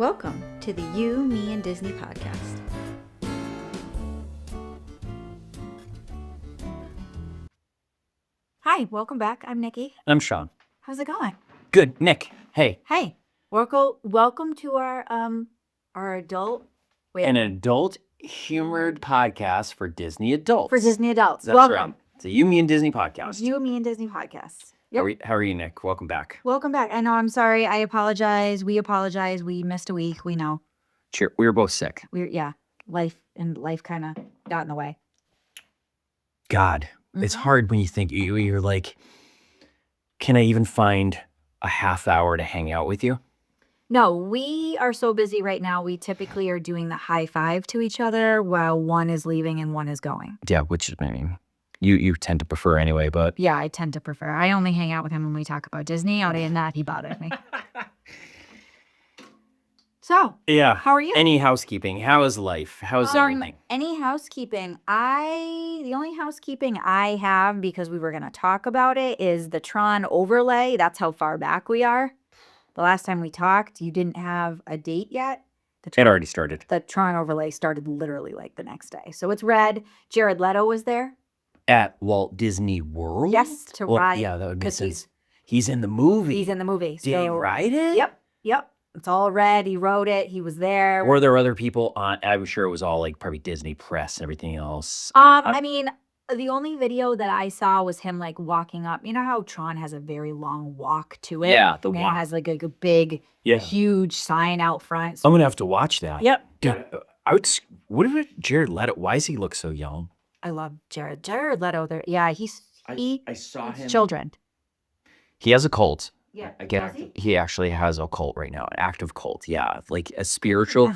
Welcome to the You, Me, and Disney podcast. Hi, welcome back. I'm Nikki. I'm Shawn. How's it going? Good. Nick, hey. Hey, welcome to our adult... An adult humored podcast for Disney adults. For Disney adults. That's welcome. right. It's a You, Me, and Disney podcast. You, Me, and Disney podcast. Yep. How are you, Nick? Welcome back. Welcome back. I know, I'm sorry. I apologize. We apologize. We missed a week. We know. Cheer. We were both sick. Life kind of got in the way. God, it's hard when you think you're like, can I even find a half hour to hang out with you? No, we are so busy right now. We typically are doing the high five to each other while one is leaving and one is going. Yeah, which I mean, you tend to prefer anyway, but yeah, I tend to prefer. I only hang out with him when we talk about Disney. Other than that, he bothers me. So, yeah. How are you? Any housekeeping? How is life? How's everything? Any housekeeping? The only housekeeping I have, because we were going to talk about it, is the Tron overlay. That's how far back we are. The last time we talked, you didn't have a date yet. It already started. The Tron overlay started literally like the next day. So it's red. Jared Leto was there. At Walt Disney World? Yes, to ride. Yeah, that would make sense. He's in the movie. He's in the movie. Did he write it? Yep. It's all red. He wrote it. He was there. Were there other people on? I'm sure it was all like probably Disney press and everything else. I mean, the only video that I saw was him like walking up. You know how Tron has a very long walk to it? Yeah, the and walk. It has like a big, huge sign out front. So I'm gonna have to watch that. Yep. Dude, what if Jared Leto? Why does he look so young? I love Jared. Jared Leto. There. Yeah, I saw him. Children. He has a cult. Yeah. Again, he actually has a cult right now, an active cult. Yeah, like a spiritual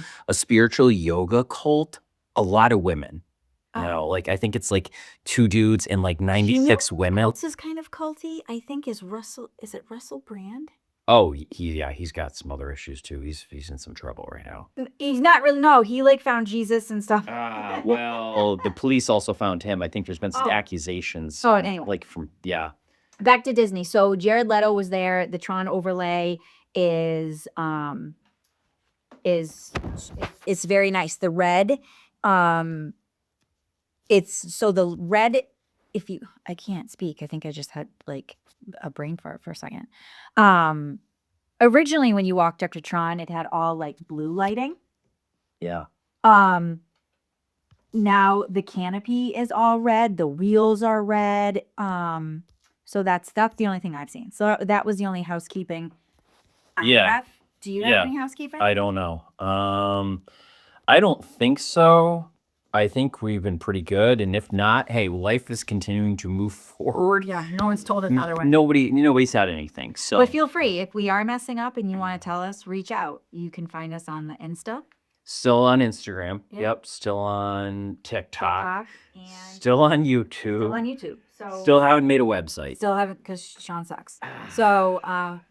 yoga cult. A lot of women. Like I think it's like 2 dudes and like 96 women. Else is kind of culty. I think is Russell. Is it Russell Brand? Oh, he's got some other issues too. He's in some trouble right now. He's not really. No, he like found Jesus and stuff. Well, the police also found him. I think there's been some accusations. So anyway, like from Back to Disney. So Jared Leto was there. The Tron overlay is very nice. The red, the red. I can't speak. I think I just had like a brain fart for a second. Originally when you walked up to Tron, it had all like blue lighting. Yeah. Now the canopy is all red. The wheels are red. So that's the only thing I've seen. So that was the only housekeeping I have. Do you have any housekeeping? I don't know. I don't think so. I think we've been pretty good. And if not, hey, life is continuing to move forward. Yeah, no one's told us another one. Nobody's had anything. So But feel free. If we are messing up and you want to tell us, reach out. You can find us on the Insta. Still on Instagram. Yep. Still on TikTok. And Still on YouTube. Still on YouTube. So Still haven't made a website. Still haven't, because Shawn sucks. So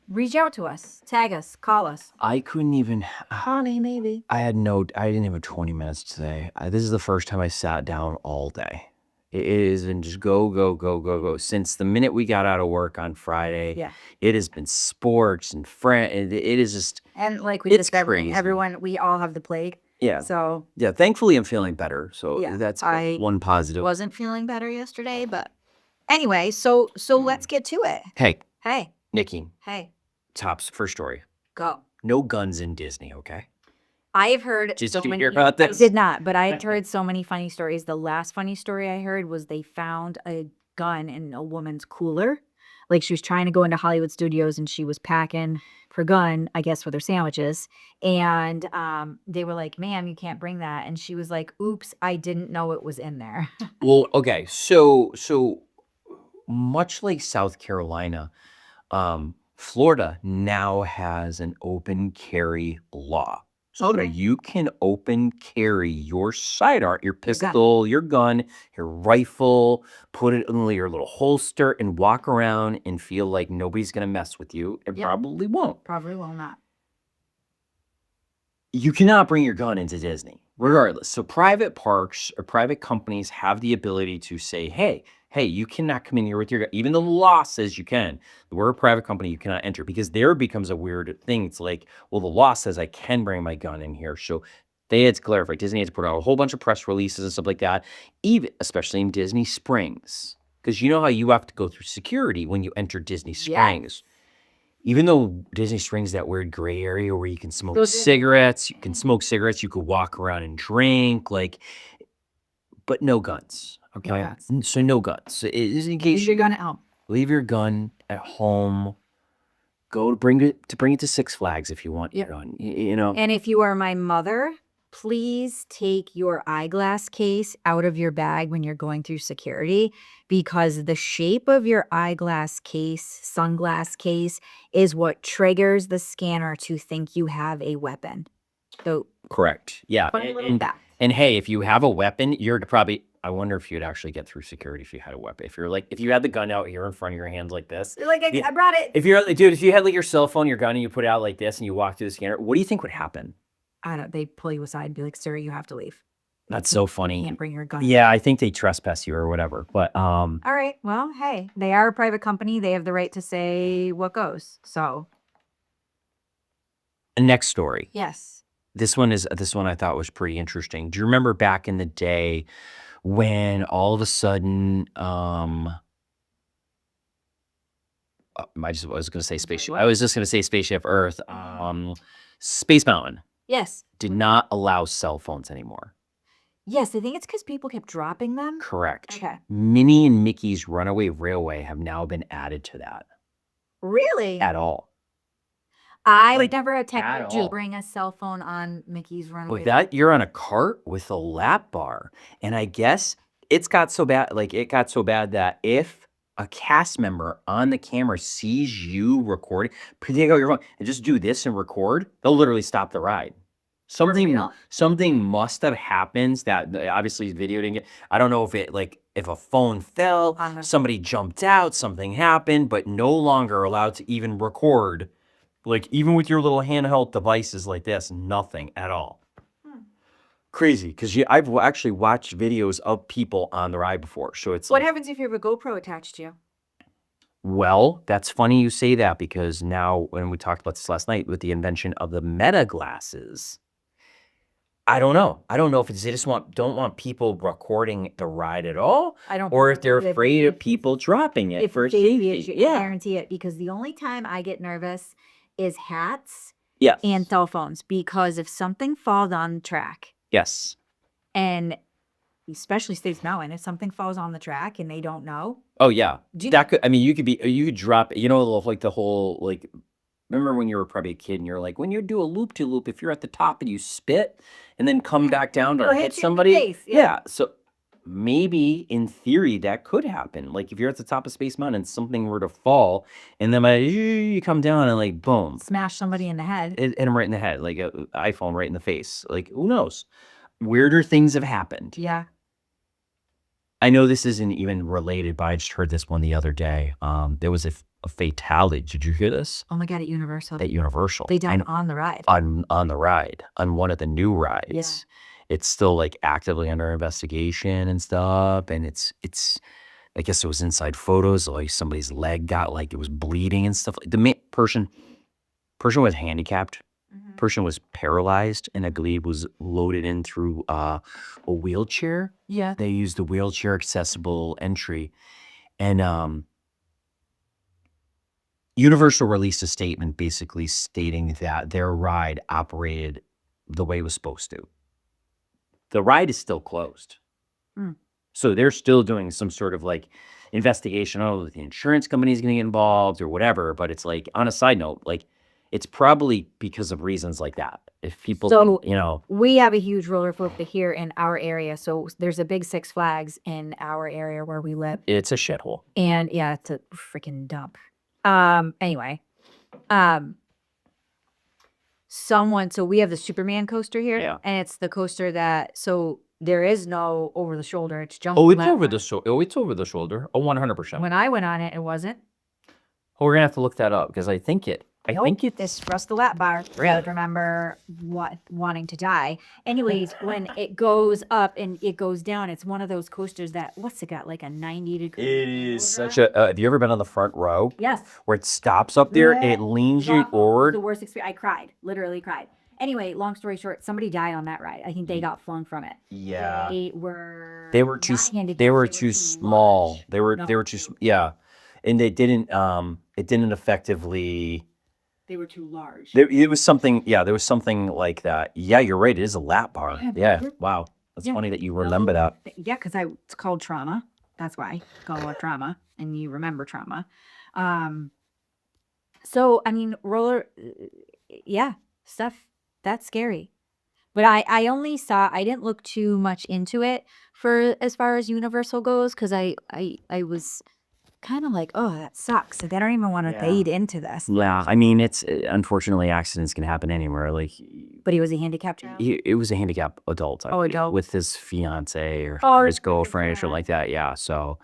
reach out to us, tag us, call us. I couldn't even. Honey, maybe. I didn't have 20 minutes today. This is the first time I sat down all day. It is been just go. Since the minute we got out of work on Friday, it has been sports and friends. It is just. And like we it's just crazy. everyone, we all have the plague. Yeah. So. Yeah, thankfully I'm feeling better. So that's one positive. Wasn't feeling better yesterday, but anyway, so let's get to it. Hey. Nikki. Hey. Tops, first story. Go. No guns in Disney, okay? I have heard Did you hear about this? I did not, but I had heard so many funny stories. The last funny story I heard was they found a gun in a woman's cooler. Like she was trying to go into Hollywood Studios and she was packing her gun, I guess, with her sandwiches. And they were like, ma'am, you can't bring that. And she was like, oops, I didn't know it was in there. Well, okay. So much like South Carolina, Florida now has an open carry law. So you can open carry your sidearm, your pistol, your gun, your rifle, put it in your little holster and walk around and feel like nobody's going to mess with you. It probably won't. Probably will not. You cannot bring your gun into Disney, regardless. So private parks or private companies have the ability to say, hey, hey, you cannot come in here with your gun. Even though the law says you can. We're a private company, you cannot enter, because there becomes a weird thing. It's like, well, the law says I can bring my gun in here. So they had to clarify. Disney had to put out a whole bunch of press releases and stuff like that, even especially in Disney Springs. Because you know how you have to go through security when you enter Disney Springs. Even though Disney Springs is that weird gray area where you can smoke cigarettes, you could walk around and drink, like, but no guns. Okay, Yes. so no guns. So it is in case Leave your gun at home. leave your gun at home. Go to bring it to Six Flags if you want your gun. You know. And if you are my mother, please take your eyeglass case out of your bag when you're going through security, because the shape of your eyeglass case, sunglass case, is what triggers the scanner to think you have a weapon. So Correct. Yeah. fun little fact. And hey, if you have a weapon, you're probably. I wonder if you'd actually get through security if you had a weapon. If you're like, if you had the gun out here in front of your hands like this. You're like, I brought it. If you're, dude, if you had like your cell phone, your gun, and you put it out like this, and you walk through the scanner, what do you think would happen? I don't. They pull you aside and be like, "Sir, you have to leave. That's so You funny. can't bring your gun." Yeah, I think they trespass you or whatever. But All right. Well, hey, they are a private company. They have the right to say what goes. So next story. yes. This one I thought was pretty interesting. Do you remember back in the day when all of a sudden I was going to say spaceship. what? I was just going to say Spaceship Earth. Space Mountain Yes. did not allow cell phones anymore. Yes. I think it's because people kept dropping them. Correct. Okay. Minnie and Mickey's Runaway Railway have now been added to that Really? at all. I Like, would never at attempt all. to bring a cell phone on Mickey's Runaway. With that, you're on a cart with a lap bar. And I guess it got so bad that if a cast member on the camera sees you recording, take out your phone and just do this and record, they'll literally stop the ride. real? Something must have happened that obviously video didn't get. I don't know if if a phone fell, somebody jumped out, something happened, but no longer allowed to even record. Like, even with your little handheld devices like this, nothing at all. Crazy, because I've actually watched videos of people on the ride before. So it's What like, happens if you have a GoPro attached to you? well, that's funny you say that, because now, when we talked about this last night with the invention of the Meta glasses, I don't know. I don't know if they just don't want people recording the ride at all, I don't. or if they're if- afraid of if- people dropping it If for safety, safety. I Yeah. guarantee it. Because the only time I get nervous is hats Yes. and cell phones. Because if something falls on the track, Yes. and especially Space Mountain, if something falls on the track and they don't know, Oh yeah. Do you- That could. I mean, you could drop. You know, like the whole like. Remember when you were probably a kid and you're like, when you do a loop to loop, if you're at the top and you spit and then come back down to It'll hit hit you in the somebody. face, yeah. Yeah. So maybe in theory that could happen. Like if you're at the top of Space Mountain and something were to fall, and then you come down and like boom, smash somebody in the head. hit him right in the head, like an iPhone right in the face. Like who knows? Weirder things have happened. Yeah. I know this isn't even related, but I just heard this one the other day. There was a fatality. Did you hear this? Oh my God, at Universal. At Universal. They I died know. on the ride. On the ride, on one of the new rides. It's still like actively under investigation and stuff. And it's I guess it was inside photos, like somebody's leg got like it was bleeding and stuff. The person was handicapped. Mhm. Person was paralyzed and I believe was loaded in through a wheelchair. Yeah. They used the wheelchair accessible entry. And Universal released a statement basically stating that their ride operated the way it was supposed to. The ride is still closed. Mm. So they're still doing some sort of like investigation. I don't know if the insurance company is getting involved or whatever, but it's like, on a side note, like it's probably because of reasons like that. If people, So- you know, We have a huge roller coaster here in our area. So there's a big Six Flags in our area where we live. it's a shithole. And yeah, it's a freaking dump. Anyway, so we have the Superman coaster here. Yeah. And it's the coaster so there is no over the shoulder. It's jumping. Oh, it's over the shoulder. Oh, it's over the shoulder. Oh, 100%. When I went on it, it wasn't. Oh, we're gonna have to look that up because I think it I think it's This Russ the Lap Bar. I Really? remember wanting to die. Anyways, when it goes up and it goes down, it's one of those coasters that what's it got like a 90-degree. It is angle such drop? a. Have you ever been on the front row Yes. where it stops up there? Yeah. It leans you Awful. It was forward. the worst experience. I cried, literally cried. Anyway, long story short, somebody died on that ride. I think they got flung from it. Yeah. They were. They were too. not handicapped, They were too small. large. They were. No, They were too. Yeah, and they didn't. It didn't effectively. They were too large. It was something. Yeah, there was something like that. Yeah, you're right. It is a lap bar. Yeah. Wow. That's Yeah. funny that you remember that. Yeah, because it's called trauma. That's why it's called trauma, and you remember trauma. So I mean, yeah, stuff that's scary. But I only saw. I didn't look too much into it for as far as Universal goes, because I was kind of like, oh, that sucks. Like, I don't even want to Yeah. fade into this. Yeah, I mean, it's unfortunately accidents can happen anywhere. Like, But he was a handicapped child. it was a handicapped adult. I Oh, believe, adult. with his fiance or Oh, his girlfriend or sad. something like that. Yeah, so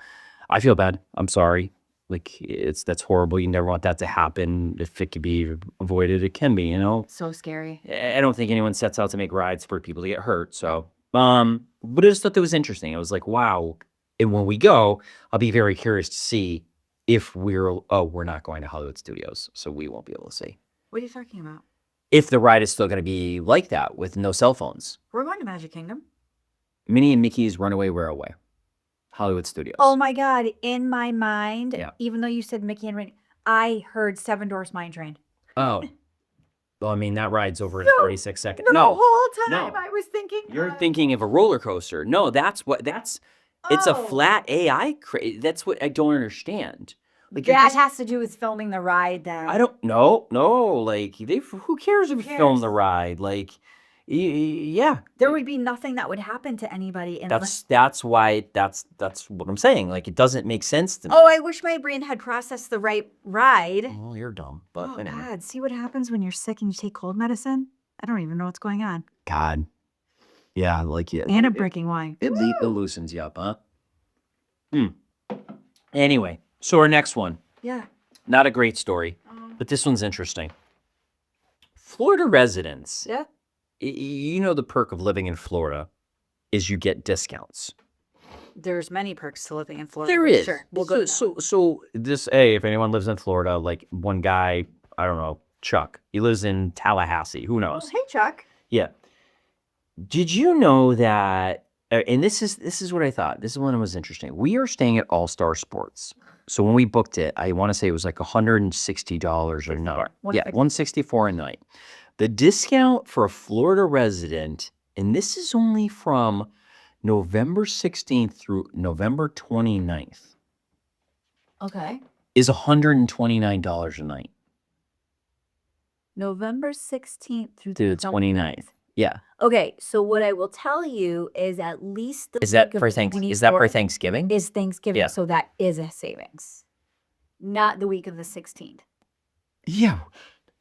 I feel bad. I'm sorry. Like, that's horrible. You never want that to happen. If it could be avoided, it can be. You know. So scary. I don't think anyone sets out to make rides for people to get hurt. So, but I just thought that was interesting. I was like, wow. And when we go, I'll be very curious to see if we're not going to Hollywood Studios, so we won't be able to see What are you talking about? if the ride is still going to be like that with no cell phones. We're going to Magic Kingdom. Minnie and Mickey's Runaway Railway, Hollywood Studios. Oh my God! In my mind, Yeah. even though you said Mickey and Minnie, I heard Seven Dwarfs Mine Train. Oh. Well, I mean, that ride's over in No, 36 seconds. The No, whole time no. I was thinking. You're thinking of a roller coaster. No, it's a Oh. flat AI. That's what I don't understand. Like, That has to do with filming the ride. Then I don't know. No, like who cares if you film cares? the ride? Like, yeah, There would be nothing that would happen to anybody unless. that's why that's what I'm saying. Like, it doesn't make sense to me. Oh, I wish my brain had processed the right ride. Well, you're dumb, but Oh anyway. God! See what happens when you're sick and you take cold medicine? I don't even know what's going on. God, yeah, like yeah, And a breaking wine. it loosens you up, huh? Anyway, so our next one, Yeah. not a great story, but this one's interesting. Florida residents, Yeah. you know, the perk of living in Florida is you get discounts. There's many perks to living in Florida. There is. Sure. We'll go. So this, hey, if anyone lives in Florida, like one guy, I don't know, Chuck, he lives in Tallahassee. Who knows? Hey, Chuck. Yeah. Did you know that? And this is what I thought. This is one that was interesting. We are staying at All Star Sports. So when we booked it, I want to say it was like $160 a night. Yeah, $164 a night. The discount for a Florida resident, and this is only from November 16th through November 29th, Okay. is $129 a night November 16th through to the 29th. Yeah. Okay, so what I will tell you is at least the Is that week of for the Thanksgiving? Is that for 24th Thanksgiving? is Thanksgiving, Yeah. so that is a savings. Not the week of the 16th. Yeah.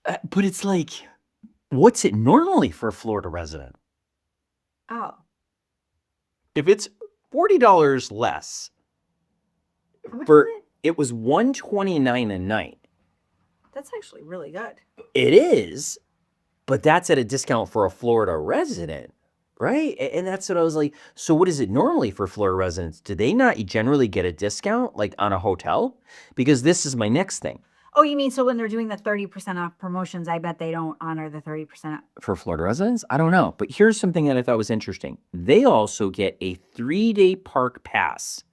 But it's like, what's it normally for a Florida resident? Oh. If it's $40 less, What for is it? it was $129 a night. That's actually really good. It is, but that's at a discount for a Florida resident, right? And that's what I was like. So what is it normally for Florida residents? Do they not generally get a discount like on a hotel? Because this is my next thing Oh, you mean so when they're doing the 30% off promotions, I bet they don't honor the 30% off. for Florida residents. I don't know, but here's something that I thought was interesting. They also get a 3-day park pass.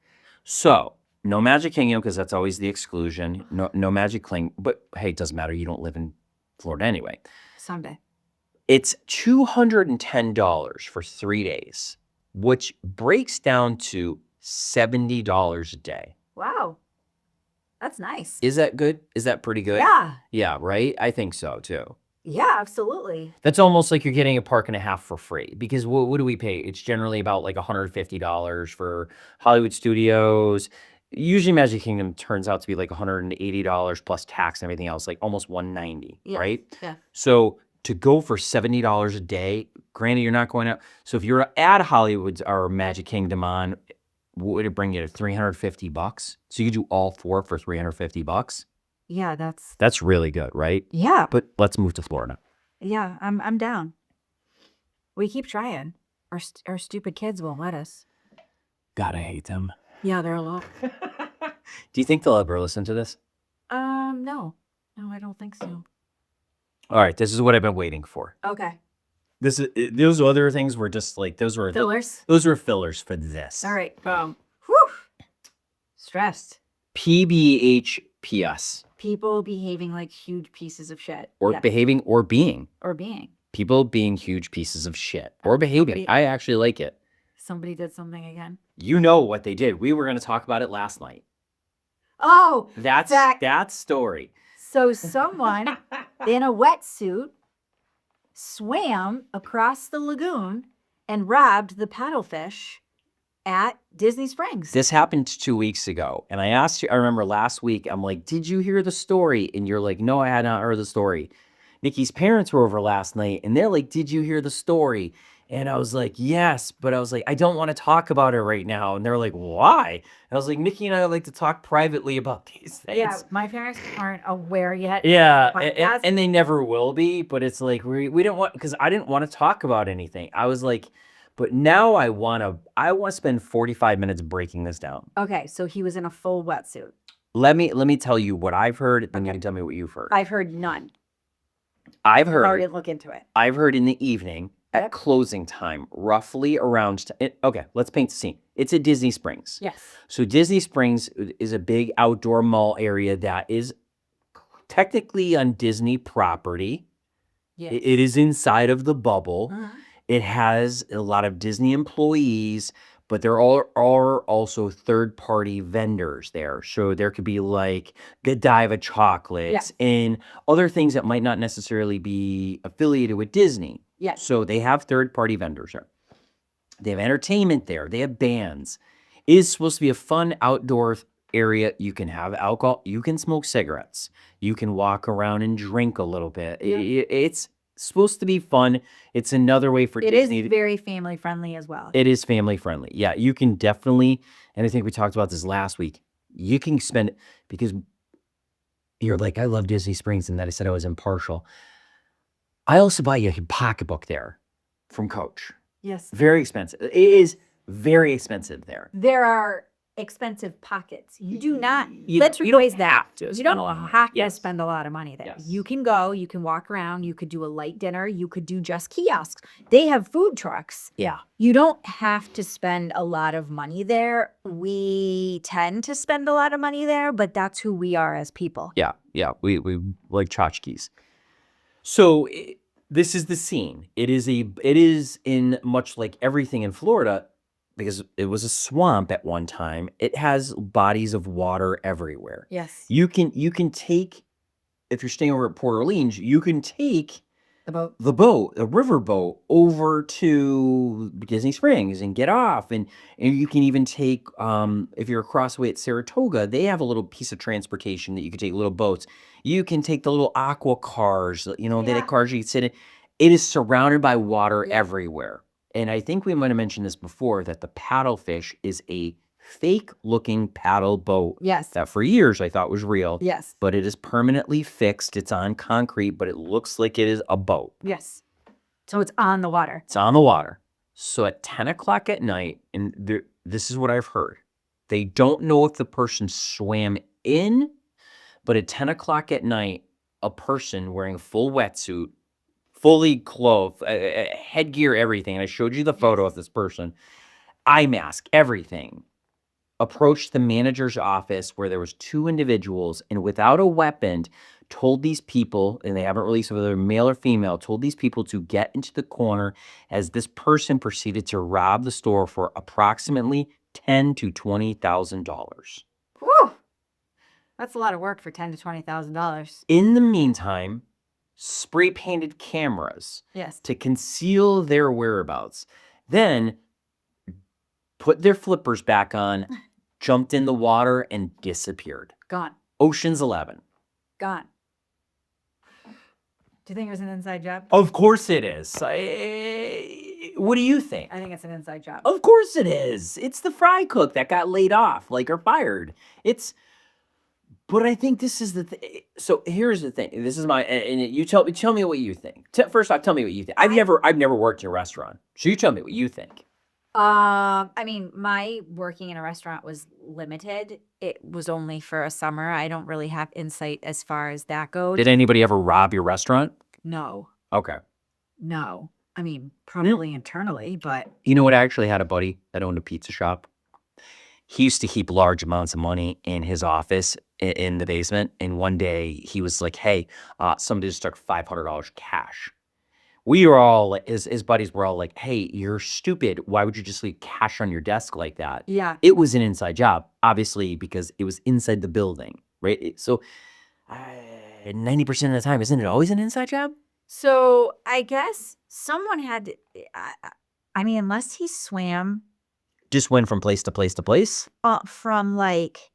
So no Magic Kingdom, because that's always the exclusion. No Magic Kingdom, but hey, it doesn't matter. You don't live in Florida anyway. Someday. It's $210 for 3 days, which breaks down to $70 a day. Wow. That's nice. Is that good? Is that pretty good? Yeah. Yeah, right? I think so too. Yeah, absolutely. That's almost like you're getting a park and a half for free, because what do we pay? It's generally about like $150 for Hollywood Studios. Usually Magic Kingdom turns out to be like $180 plus tax and everything else, like almost $190, Yeah. right? Yeah. So to go for $70 a day, granted you're not going out. So if you're at Hollywood or Magic Kingdom on, what would it bring you to $350? So you could do all four for $350. Yeah, that's That's really good, right? yeah. But let's move to Florida. Yeah, I'm down. We keep trying. Our stupid kids won't let us. God, I hate them. Yeah, they're a lot. Do you think they'll ever listen to this? No. No, I don't think so. All right, this is what I've been waiting for. Okay. Those other things were just like those were Fillers. Those were fillers for this. All right. Whew. Stressed. PBHPS People behaving like huge pieces of shit. or Yeah. behaving or being. Or being. People being huge pieces of shit or behaving. I actually like it. Somebody did something again. You know what they did. We were going to talk about it last night. Oh, That's that story. so someone in a wetsuit swam across the lagoon and robbed the paddlefish at Disney Springs. This happened 2 weeks ago. And I asked you, I remember last week, I'm like, did you hear the story? And you're like, no, I had not heard the story. Nikki's parents were over last night and they're like, did you hear the story? And I was like, yes, but I was like, I don't want to talk about it right now. And they're like, why? And I was like, Nikki and I like to talk privately about these things. Yeah, my parents aren't aware yet. Yeah, But and they never will be, but it's like we don't want, because I didn't want to talk about anything. I was like, but now I want to spend 45 minutes breaking this down. Okay, so he was in a full wetsuit. Let me tell you what I've heard, and you can tell me what you've heard. I've heard none. I've Already heard look into it. I've heard in the evening at Yep. closing time, roughly around okay, let's paint the scene. It's at Disney Springs. Yes. So Disney Springs is a big outdoor mall area that is technically on Disney property. Yes. It is inside of the bubble. Uh-huh. It has a lot of Disney employees, but there are also third-party vendors there. So there could be like Godiva chocolates Yes. and other things that might not necessarily be affiliated with Disney. Yes. So they have third-party vendors there. They have entertainment there. They have bands. It is supposed to be a fun outdoor area. You can have alcohol. You can smoke cigarettes. You can walk around and drink a little bit. Yeah. It's supposed to be fun. It's another way for It is Disney. very family friendly as well. It is family friendly. Yeah, you can definitely, and I think we talked about this last week. You can spend, because you're like, I love Disney Springs, and that I said I was impartial. I also buy you a pocketbook there from Coach. Yes. Very expensive. It is very expensive there. There are expensive pockets. You do not. You Let's don't replace that. have to You spend don't a lot. have to Yes. spend a lot of money there. Yes. You can go. You can walk around. You could do a light dinner. You could do just kiosks. They have food trucks. Yeah. You don't have to spend a lot of money there. We tend to spend a lot of money there, but that's who we are as people. Yeah. Yeah. We like tchotchkes. So this is the scene. It is in much like everything in Florida, because it was a swamp at one time. It has bodies of water everywhere. Yes. You can take, if you're staying over at Port Orleans, you can take the boat, a river boat, over to Disney Springs and get off. And you can even take, if you're across the way at Saratoga, they have a little piece of transportation that you can take, little boats. You can take the little aqua cars, you know, Yeah. the cars you can sit in. It is surrounded by water Yeah. everywhere. And I think we might have mentioned this before, that the paddlefish is a fake-looking paddle boat Yes. that for years I thought was real. Yes. But it is permanently fixed. It's on concrete, but it looks like it is a boat. Yes. So it's on the water. It's on the water. So at 10 o'clock at night, and this is what I've heard, they don't know if the person swam in, but at 10 o'clock at night, a person wearing a full wetsuit, fully clothed, headgear, everything, and I showed you the photo of this person, eye mask, everything, approached the manager's office where there was 2 individuals, and without a weapon, told these people, and they haven't released whether they're male or female, told these people to get into the corner as this person proceeded to rob the store for approximately $10,000 to $20,000. Whew. That's a lot of work for $10,000 to $20,000. In the meantime, spray painted cameras Yes. to conceal their whereabouts, then put their flippers back on, jumped in the water, and disappeared. Gone. Ocean's 11. Gone. Do you think it was an inside job? Of course it is. What do you think? I think it's an inside job. Of course it is. It's the fry cook that got laid off, like, or fired. But I think this is the thing. So here's the thing. This is my and you tell me what you think. First off, tell me what you think. I've never worked in a restaurant, so you tell me what you think. I mean, my working in a restaurant was limited. It was only for a summer. I don't really have insight as far as that goes. Did anybody ever rob your restaurant? No, Okay. no. I mean, probably internally, but You know what? I actually had a buddy that owned a pizza shop. He used to keep large amounts of money in his office in the basement. And one day he was like, "Hey, somebody just took $500 cash." We were all like, his buddies were all like, "Hey, you're stupid. Why would you just leave cash on your desk like that?" yeah. It was an inside job, obviously, because it was inside the building, right? So 90% of the time, isn't it always an inside job? So I guess someone had to, I mean, unless he swam Just went from place to place to place. from like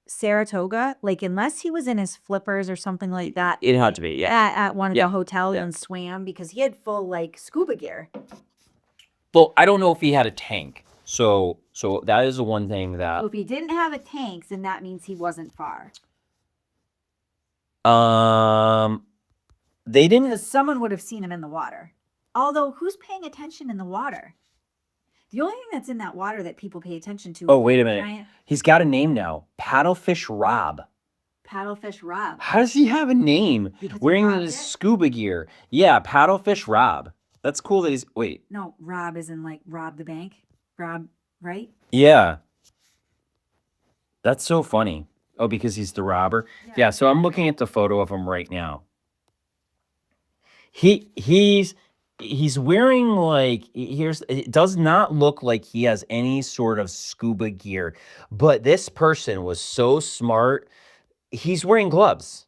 Saratoga, like unless he was in his flippers or something like that It had to be, yeah. at one of Yeah. the hotels Yeah. and swam because he had full like scuba gear. Well, I don't know if he had a tank. So that is the one thing So that if he didn't have a tank, then that means he wasn't far. they didn't. Because someone would have seen him in the water. Although, who's paying attention in the water? The only thing that's in that water that people pay attention to Oh, is wait a the minute. giant He's got a name now. Paddlefish Rob. paddlefish Rob. How does he have a name? Because he Wearing robbed his it? scuba gear. Yeah, Paddlefish Rob. That's cool that he's wait. No, Rob is in like rob the bank. Rob, right? Yeah. That's so funny. Oh, because he's the robber. Yeah, so I'm looking at the photo of him right now. He's wearing like it does not look like he has any sort of scuba gear, but this person was so smart. He's wearing gloves.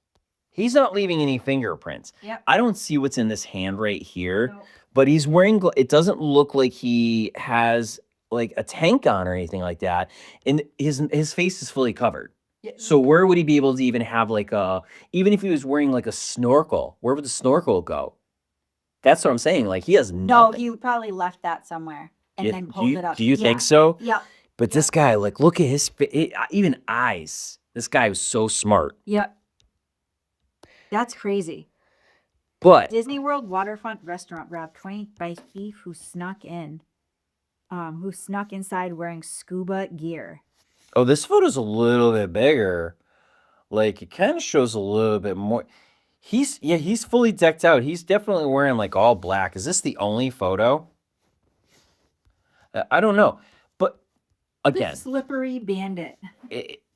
He's not leaving any fingerprints. Yep. I don't see what's in this hand right here, No. but he's wearing it doesn't look like he has like a tank on or anything like that. And his face is fully covered. Yeah. So where would he be able to even have like even if he was wearing like a snorkel, where would the snorkel go? That's what I'm saying. Like he has No, nothing. he probably left that somewhere and then do pulled you, it up. do you think Yeah. so? Yep. But this guy, like, look at his even eyes. This guy was so smart. Yep. That's crazy. But Disney World waterfront restaurant robbed 20 by thief who snuck inside wearing scuba gear. oh, this photo's a little bit bigger. Like it kind of shows a little bit more. He's fully decked out. He's definitely wearing like all black. Is this the only photo? I don't know. But The again, slippery bandit.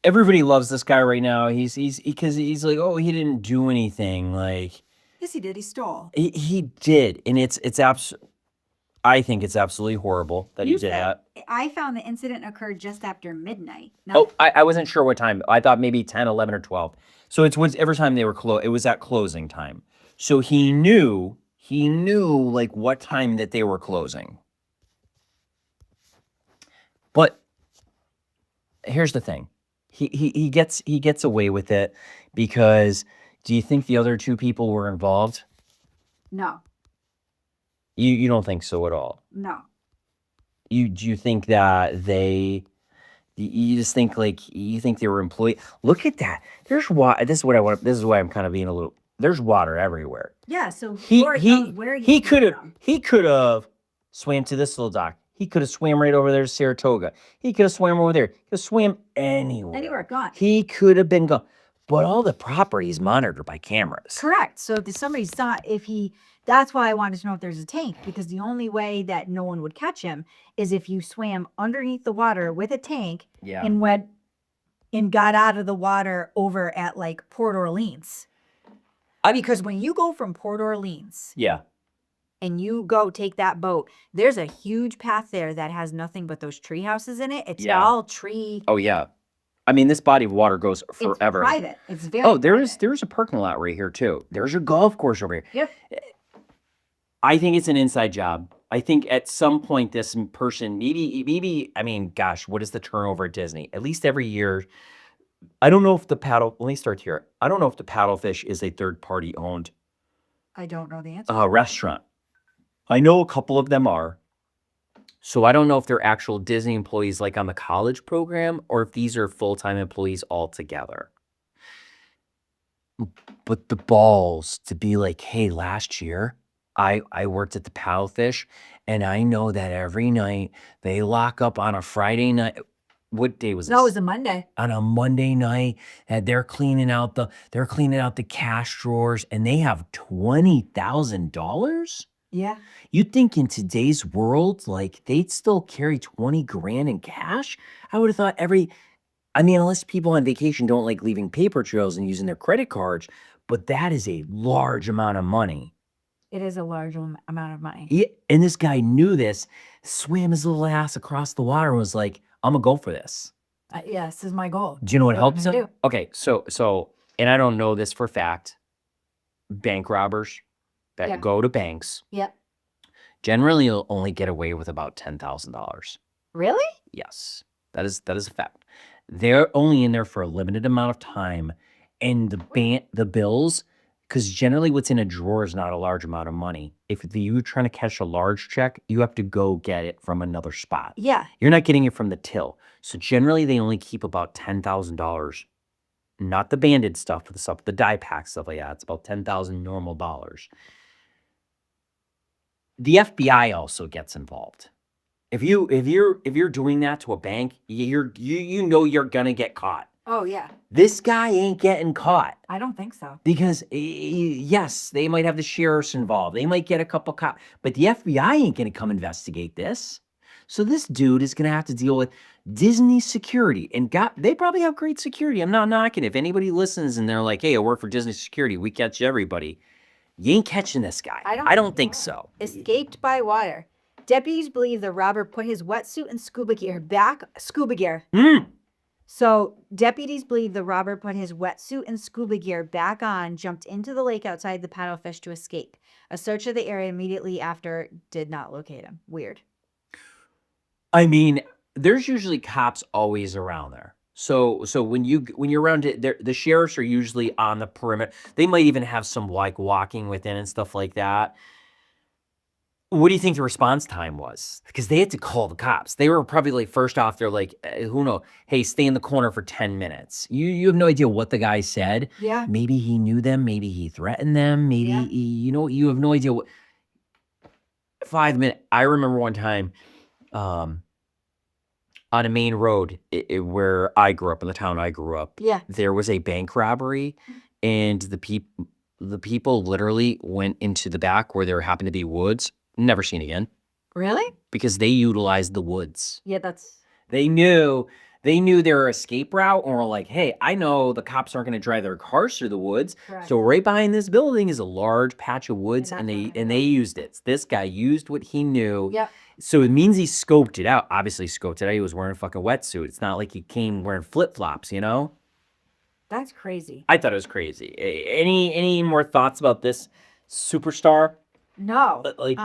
everybody loves this guy right now. He's because he's like, oh, he didn't do anything. Like Yes, he did. He stole. he did, and it's I think it's absolutely horrible that he You did said- that. I found the incident occurred just after midnight. Now, Oh, I wasn't sure what time. I thought maybe 10, 11, or 12. So it's every time they were it was at closing time. So he knew like what time that they were closing. But here's the thing. He gets away with it because do you think the other two people were involved? no, You don't think so at all. no. Do you think that you just think like you think they were employed? Look at that. There's water. This is what I want. This is why I'm kind of being a little. There's water everywhere. Yeah, so He Lord he knows where he came could from. have swam to this little dock. He could have swam right over there to Saratoga. He could have swam over there. He could have swam anywhere. Anywhere, gone. He could have been gone. But all the property is monitored by cameras. Correct. So if somebody saw, that's why I wanted to know if there's a tank, because the only way that no one would catch him is if you swam underneath the water with a tank Yeah. and got out of the water over at like Port Orleans. Because when you go from Port Orleans Yeah. and you go take that boat, there's a huge path there that has nothing but those tree houses in it. It's Yeah. all tree. Oh yeah. I mean, this body of water goes It's forever. private. It's very Oh, private. there's a parking lot right here too. There's a golf course over here. Yep. I think it's an inside job. I think at some point this person maybe I mean, gosh, what is the turnover at Disney? At least every year. I don't know if let me start here. I don't know if the paddlefish is a third party owned I don't know the answer. restaurant. I know a couple of them are. So I don't know if they're actual Disney employees like on the college program or if these are full-time employees altogether. But the balls to be like, hey, last year I worked at the paddlefish, and I know that every night they lock up on a Friday night. What day was No, it this? was a Monday. On a Monday night, and they're cleaning out the cash drawers, and they have $20,000. Yeah. You'd think in today's world, like they'd still carry 20 grand in cash. I would have thought I mean, unless people on vacation don't like leaving paper trails and using their credit cards, but that is a large amount of money. It is a large amount of money. Yeah, and this guy knew this, swam his little ass across the water and was like, I'm gonna go for this. Yeah, this is my goal. Do you know what What I'm helps gonna him? do. Okay, so, and I don't know this for a fact, bank robbers that Yeah. go to banks Yep. generally will only get away with about $10,000. Really? Yes, that is a fact. They're only in there for a limited amount of time, and the bills, because generally what's in a drawer is not a large amount of money. If you're trying to cash a large check, you have to go get it from another spot. Yeah. You're not getting it from the till. So generally they only keep about $10,000. Not the banded stuff, but the die pack stuff like that. It's about 10,000 normal dollars. The FBI also gets involved. If you're doing that to a bank, you know you're gonna get caught. Oh, yeah. This guy ain't getting caught I don't think so. because yes, they might have the sheriffs involved. They might get a couple cops, but the FBI ain't gonna come investigate this. So this dude is gonna have to deal with Disney security, and they probably have great security. I'm not knocking. If anybody listens and they're like, "Hey, I work for Disney security. We catch everybody." You ain't catching this guy. I don't think so. Escaped by water. Deputies believe the robber put his wetsuit and scuba gear back. Scuba gear. So deputies believe the robber put his wetsuit and scuba gear back on, jumped into the lake outside the paddlefish to escape. A search of the area immediately after did not locate him. Weird. I mean, there's usually cops always around there. So when you're around it, the sheriffs are usually on the perimeter. They might even have some like walking within and stuff like that. What do you think the response time was? Because they had to call the cops. They were probably like, first off, they're like, who knows? Hey, stay in the corner for 10 minutes. You have no idea what the guy said. Yeah. Maybe he knew them. Maybe he threatened them. Maybe, Yeah. you have no idea what. 5 minutes. I remember one time on a main road where I grew up, in the town I grew up. Yeah. There was a bank robbery, and the people literally went into the back where there happened to be woods. Never seen again. Really? Because they utilized the woods. Yeah, that's. They knew their escape route, and were like, hey, I know the cops aren't going to drive their cars through the woods. Correct. So right behind this building is a large patch of woods, And and that's they what I used it. This guy used what he knew. Yep. So it means he scoped it out. Obviously scoped it out. He was wearing a fucking wetsuit. It's not like he came wearing flip-flops, you know? That's crazy. I thought it was crazy. Any more thoughts about this superstar? No. Like,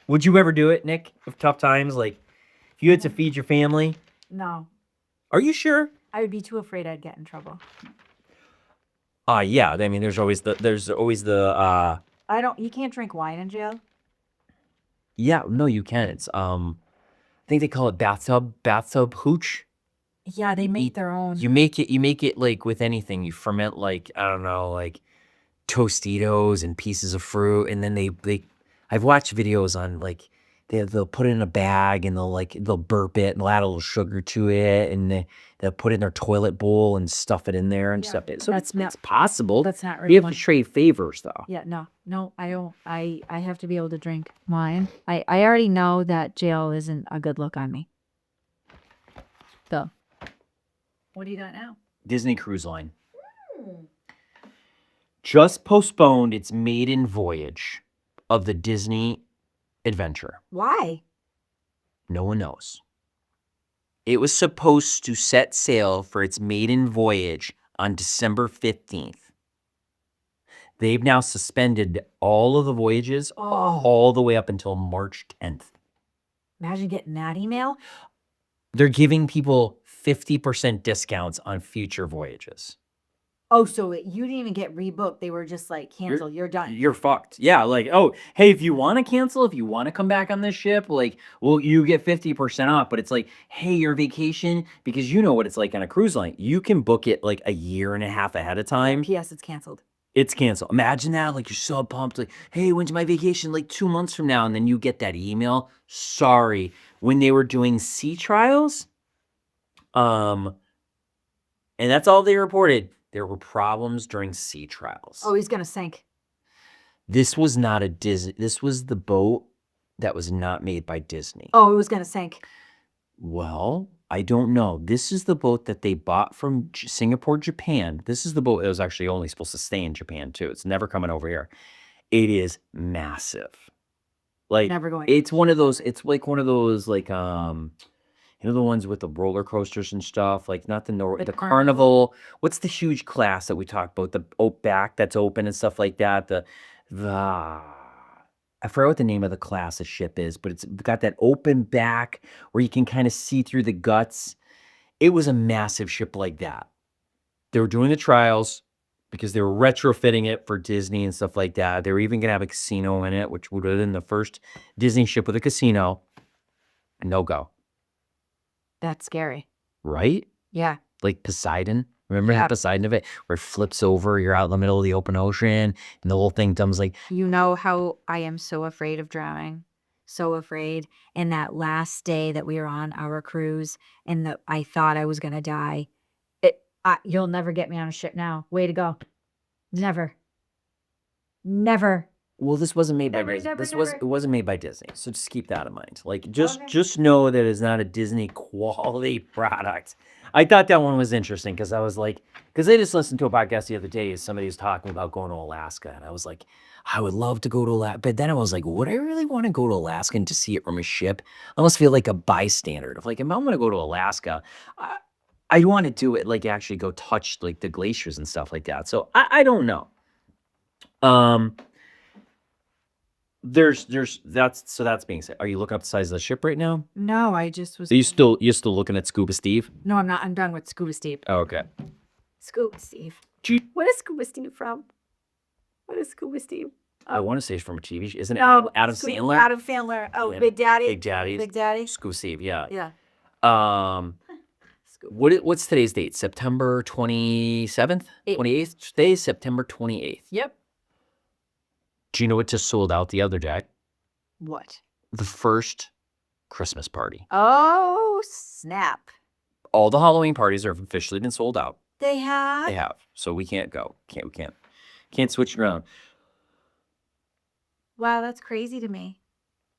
would you ever do it, Nick? If tough times, like if you had to feed your family? No. Are you sure? I would be too afraid I'd get in trouble. Yeah. I mean, there's always the You can't drink wine in jail. Yeah, no, you can. It's I think they call it bathtub hooch. Yeah, they make their own. You make it like with anything. You ferment like, I don't know, like Tostitos and pieces of fruit, and then I've watched videos on like they'll put it in a bag, and they'll burp it and add a little sugar to it, and they'll put it in their toilet bowl and stuff it in there and stuff it. So That's it's possible. That's not We really have to trade favors though. Yeah, no, I don't. I have to be able to drink wine. I already know that jail isn't a good look on me. So, what do you got now? Disney Cruise Line just postponed its maiden voyage of the Disney Adventure. Why? No one knows. It was supposed to set sail for its maiden voyage on December 15th. They've now suspended all of the voyages all the way up until March 10th. Imagine getting that email. They're giving people 50% discounts on future voyages. Oh, so you didn't even get rebooked. They were just like, cancel, you're done. You're fucked. Yeah, like, oh, hey, if you want to cancel, if you want to come back on this ship, like, well, you get 50% off. But it's like, hey, your vacation, because you know what it's like on a cruise line. You can book it like a year and a half ahead of time. P.S. It's canceled. It's canceled. Imagine that, like, you're so pumped, like, hey, when's my vacation? Like 2 months from now. And then you get that email. Sorry. When they were doing sea trials, and that's all they reported. There were problems during sea trials. Oh, he's gonna sink. This was not a Disney. This was the boat that was not made by Disney. Oh, it was gonna sink. Well, I don't know. This is the boat that they bought from Singapore, Japan. This is the boat that was actually only supposed to stay in Japan too. It's never coming over here. It is massive. Like, Never going. it's one of those. It's like one of those, like, you know, the ones with the roller coasters and stuff, like not the The Carnival. What's the huge class that we talked about? The back that's open and stuff like that. The I forgot what the name of the class of ship is, but it's got that open back where you can kind of see through the guts. It was a massive ship like that. They were doing the trials because they were retrofitting it for Disney and stuff like that. They were even gonna have a casino in it, which would have been the first Disney ship with a casino. No go. That's scary. Right? Yeah. Like Poseidon. Remember Yeah. that Poseidon of it? Where it flips over, you're out in the middle of the open ocean, and the whole thing comes like, You know how I am so afraid of drowning. So afraid. And that last day that we were on our cruise and that I thought I was gonna die. You'll never get me on a ship now. Way to go. Never. Never. well, this wasn't made by Never, Disney. never, It wasn't made by Disney. So just keep that in mind. Like, just Okay. just know that it's not a Disney quality product. I thought that one was interesting because I was like, because I just listened to a podcast the other day. Somebody was talking about going to Alaska, and I was like, I would love to go to Alaska. But then I was like, would I really want to go to Alaska and to see it from a ship? I almost feel like a bystander. Of like, if I'm going to go to Alaska, I want to do it, like, actually go touch like the glaciers and stuff like that. So I don't know. That's being said. Are you looking up the size of the ship right now? No, I just was. Are you still looking at Scuba Steve? No, I'm not. I'm done with Scuba Steve. Oh, okay. Scuba Steve. Gee. What is Scuba Steve from? What is Scuba Steve? I want to say it's from a TV show. Isn't it No, Adam Scuba- Sandler? Adam Sandler. Oh, Yeah. Big Daddy. Big Daddy. Big Daddy. Scuba Steve, yeah. Yeah. What's today's date? September 27th? Eighth. 28th? Today's September 28th. Yep. Do you know what just sold out the other day? What? The first Christmas party. Oh, snap. All the Halloween parties have officially been sold out. They have. They have. So we can't go. We can't switch around. Wow, that's crazy to me.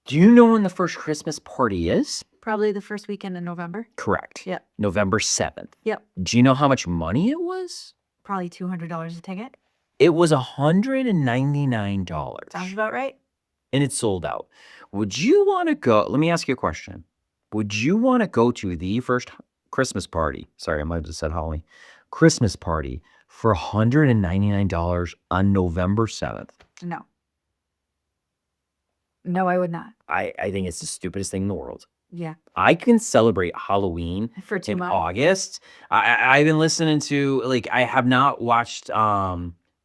Do you know when the first Christmas party is? Probably the first weekend in November. Correct. Yep. November 7th. Yep. Do you know how much money it was? Probably $200 a ticket. It was $199. Sounds about right. And it's sold out. Would you want to go? Let me ask you a question. Would you want to go to the first Christmas party? Sorry, I might have said Halloween. Christmas party for $199 on November 7th. No. No, I would not. I think it's the stupidest thing in the world. Yeah. I can celebrate Halloween For 2 in months. August. I've been listening to, like, I have not watched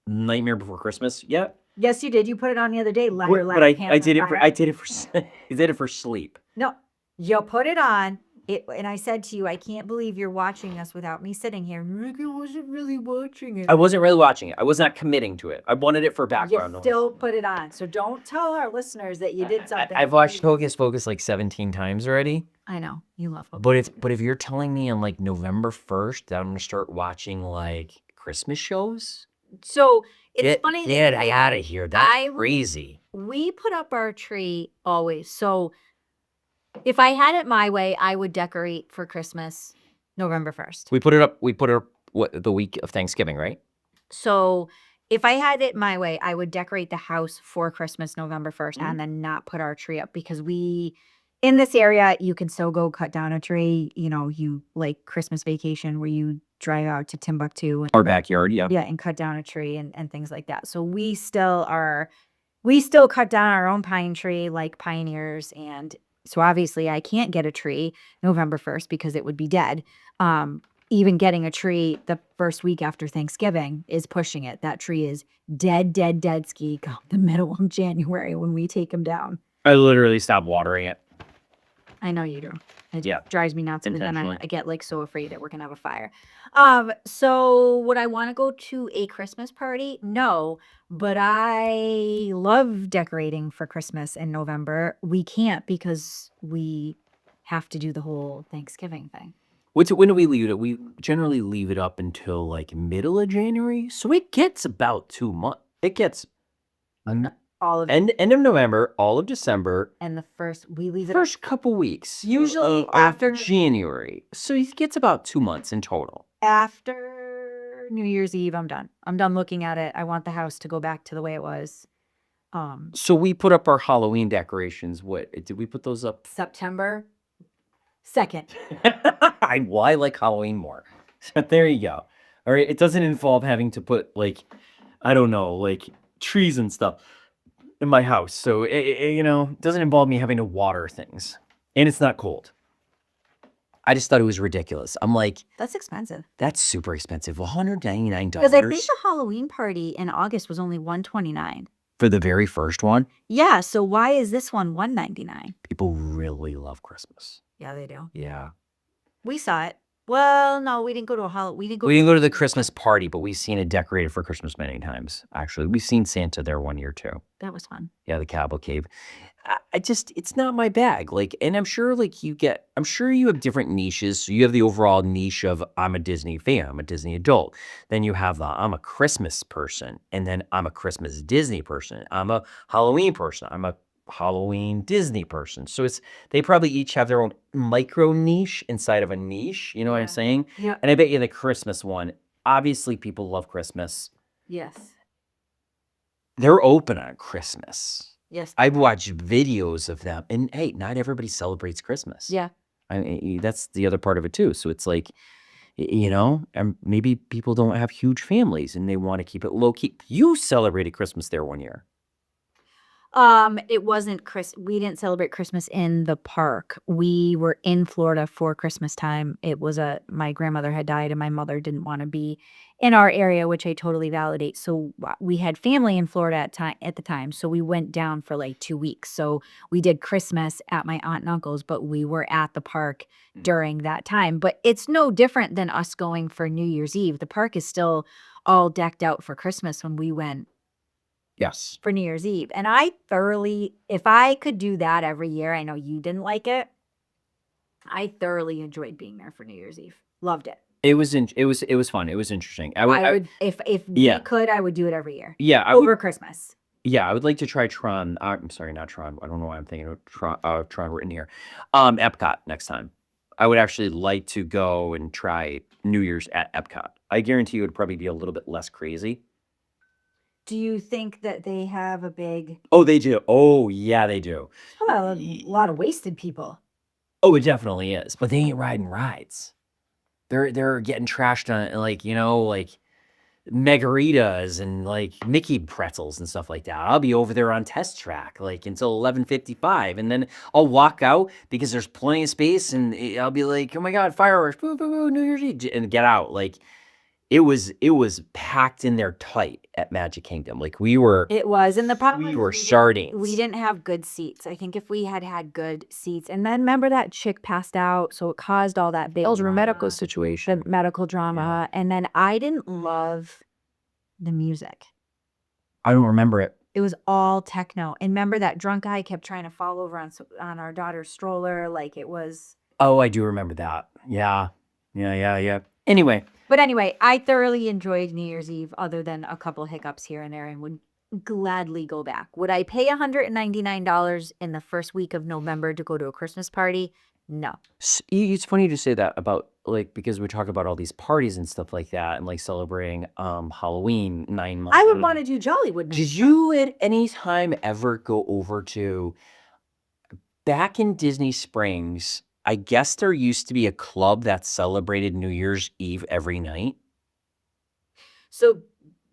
Nightmare Before Christmas yet. Yes, you did. You put it on the other day. But I did it for sleep. No, you put it on. And I said to you, I can't believe you're watching us without me sitting here. Ricky wasn't really watching it. I wasn't really watching it. I was not committing to it. I wanted it for background You noise. still put it on. So don't tell our listeners that you did something. I've watched Hocus Pocus like 17 times already. I know. You love Hocus. But if you're telling me on like November 1st that I'm gonna start watching like Christmas shows, So it's funny. Get out of here. That's I- crazy. We put up our tree always. So if I had it my way, I would decorate for Christmas November 1st. We put it up. What, the week of Thanksgiving, right? So if I had it my way, I would decorate the house for Christmas November 1st and then not put our tree up because in this area, you can still go cut down a tree. You know, you like Christmas vacation where you drive out to Timbuktu and Our backyard, yeah. and cut down a tree and things like that. So we still cut down our own pine tree like pioneers. And so obviously I can't get a tree November 1st because it would be dead. even getting a tree the first week after Thanksgiving is pushing it. That tree is dead ski come the middle of January when we take them down. I literally stopped watering it. I know you do. It Yeah, drives me nuts, but then intentionally. I get like so afraid that we're gonna have a fire. So would I want to go to a Christmas party? No, but I love decorating for Christmas in November. We can't because we have to do the whole Thanksgiving thing. When do we leave it? We generally leave it up until like middle of January, so it gets about 2 months. It gets All of end of November, all of December, and the we leave it first couple weeks, Usually of after- January. So it gets about 2 months in total. after New Year's Eve. I'm done. I'm done looking at it. I want the house to go back to the way it was. So we put up our Halloween decorations. What did we put those up? September 2nd. I like Halloween more. There you go. All right, it doesn't involve having to put like, I don't know, like trees and stuff in my house. So it doesn't involve me having to water things, and it's not cold. I just thought it was ridiculous. I'm like, That's expensive. that's super expensive. $199 Because I think the Halloween party in August was only $129. for the very first one. Yeah, so why is this one $199? People really love Christmas. Yeah, they do. Yeah. We saw it. Well, no, we didn't go to We didn't go to the Christmas party, but we've seen it decorated for Christmas many times. Actually, we've seen Santa there one year too. That was fun. Yeah, the Cabo Cave. It's not my bag. Like, and I'm sure I'm sure you have different niches. So you have the overall niche of I'm a Disney fan, I'm a Disney adult. Then you have I'm a Christmas person, and then I'm a Christmas Disney person. I'm a Halloween person. I'm a Halloween Disney person. So they probably each have their own micro niche inside of a niche. You know what I'm Yeah. saying? Yeah. And I bet you the Christmas one, obviously people love Christmas. Yes. They're open on Christmas. Yes. I've watched videos of them, and hey, not everybody celebrates Christmas. Yeah. I mean, that's the other part of it too. So it's like, and maybe people don't have huge families and they want to keep it low key. You celebrated Christmas there one year. It wasn't we didn't celebrate Christmas in the park. We were in Florida for Christmas time. It was my grandmother had died and my mother didn't want to be in our area, which I totally validate. So we had family in Florida at the time. So we went down for like 2 weeks. So we did Christmas at my aunt and uncle's, but we were at the park during that time. But it's no different than us going for New Year's Eve. The park is still all decked out for Christmas when we went. Yes. For New Year's Eve. And if I could do that every year, I know you didn't like it. I thoroughly enjoyed being there for New Year's Eve. Loved it. It was fun. It was interesting. I would, if Yeah. we could, I would do it every year. Yeah. Over Christmas. Yeah, I would like to try Tron. I'm sorry, not Tron. I don't know why I'm thinking of Tron written here. Epcot next time. I would actually like to go and try New Year's at Epcot. I guarantee you it would probably be a little bit less crazy. Do you think that they have a big, Oh, they do. Oh, yeah, they do. a lot of wasted people? Oh, it definitely is. But they ain't riding rides. They're getting trashed on like margaritas and like Mickey pretzels and stuff like that. I'll be over there on test track like until 11:55, and then I'll walk out because there's plenty of space, and I'll be like, oh my god, fireworks, boo boo boo, New Year's Eve, and get out. Like it was packed in there tight at Magic Kingdom. Like we were. It was. And the problem We was were didn't- sardines. We didn't have good seats. I think if we had good seats, and then remember that chick passed out, so it caused all that big medical situation. the medical drama. And then I didn't love the music. I don't remember it. It was all techno. And remember that drunk guy kept trying to fall over on our daughter's stroller, like it was. Oh, I do remember that. Yeah. Anyway. But anyway, I thoroughly enjoyed New Year's Eve, other than a couple hiccups here and there, and would gladly go back. Would I pay $199 in the first week of November to go to a Christmas party? No. It's funny to say that about like because we talk about all these parties and stuff like that and like celebrating Halloween 9 months. I would want to do Jollywood. Did you at any time ever go over to back in Disney Springs? I guess there used to be a club that celebrated New Year's Eve every night. So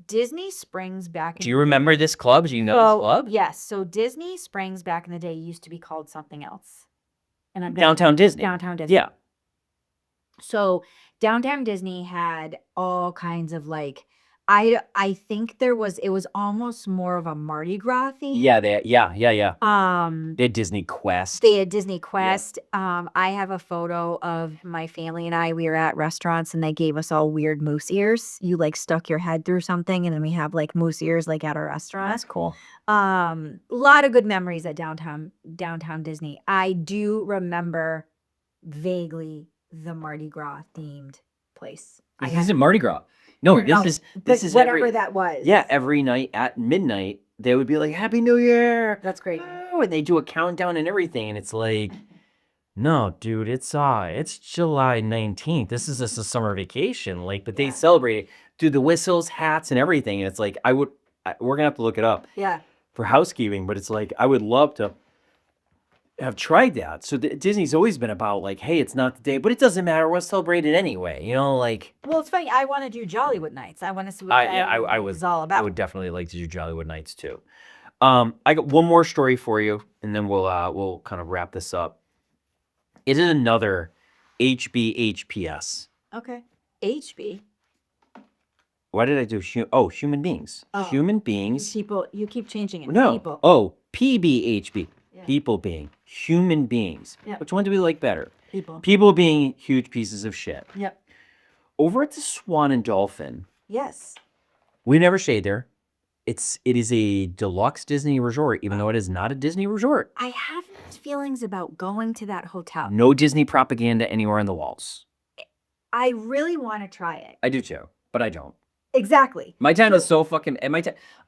Disney Springs back in Do you remember this club? Do you know this club? Yes. So Disney Springs back in the day used to be called something else. And I'm Downtown Disney. Downtown Disney. Yeah. So Downtown Disney had all kinds of like, I think it was almost more of a Mardi Gras theme. Yeah, yeah. Um, They had Disney Quest. They had Disney Quest. I have a photo of my family and I. We were at restaurants and they gave us all weird moose ears. You like stuck your head through something, and then we have like moose ears like at our restaurant. That's cool. A lot of good memories at Downtown Disney. I do remember vaguely the Mardi Gras themed place. This isn't Mardi Gras. No, this is whatever every, that was. yeah, every night at midnight they would be like, "Happy New Year!" That's great. Oh, and they do a countdown and everything, and it's like, no, dude, it's July 19th. This is just a summer vacation, like, but they celebrate it. Do the whistles, hats, and everything, and it's like we're gonna have to look it up. Yeah. For housekeeping, but it's like I would love to have tried that. So Disney's always been about like, hey, it's not the day, but it doesn't matter. We'll celebrate it anyway. You know, like. Well, it's funny. I want to do Jollywood Nights. I want to see what I it's all about. I would definitely like to do Jollywood Nights too. I got one more story for you, and then we'll kind of wrap this up. It is another HBHPS. Okay. HB. Why did I do human beings? Oh. Human beings. People, you keep changing it. No. People. Oh, PBHB. Yeah. People being human beings. Yep. Which one do we like better? People. People being huge pieces of shit. Yep. Over at the Swan and Dolphin, Yes. we never stayed there. It is a deluxe Disney resort, even though it is not a Disney resort. I have mixed feelings about going to that hotel. No Disney propaganda anywhere on the walls. I really want to try it. I do too, but I don't. Exactly. My town is so fucking. And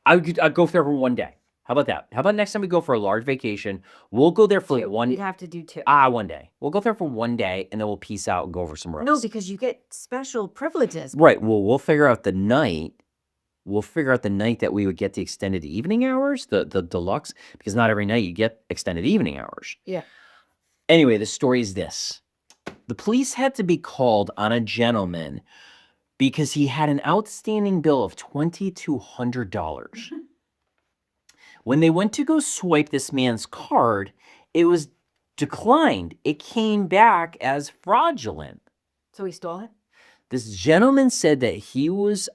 I'd go there for one day. How about that? How about next time we go for a large vacation, we'll go there for one. You'd have to do two. 1 day. We'll go there for 1 day, and then we'll peace out and go over somewhere else. No, because you get special privileges. Right. Well, we'll figure out the night. We'll figure out the night that we would get the extended evening hours, the deluxe, because not every night you get extended evening hours. Yeah. Anyway, the story is this. The police had to be called on a gentleman because he had an outstanding bill of $2,200. When they went to go swipe this man's card, it was declined. It came back as fraudulent. So he stole it? This gentleman said that he was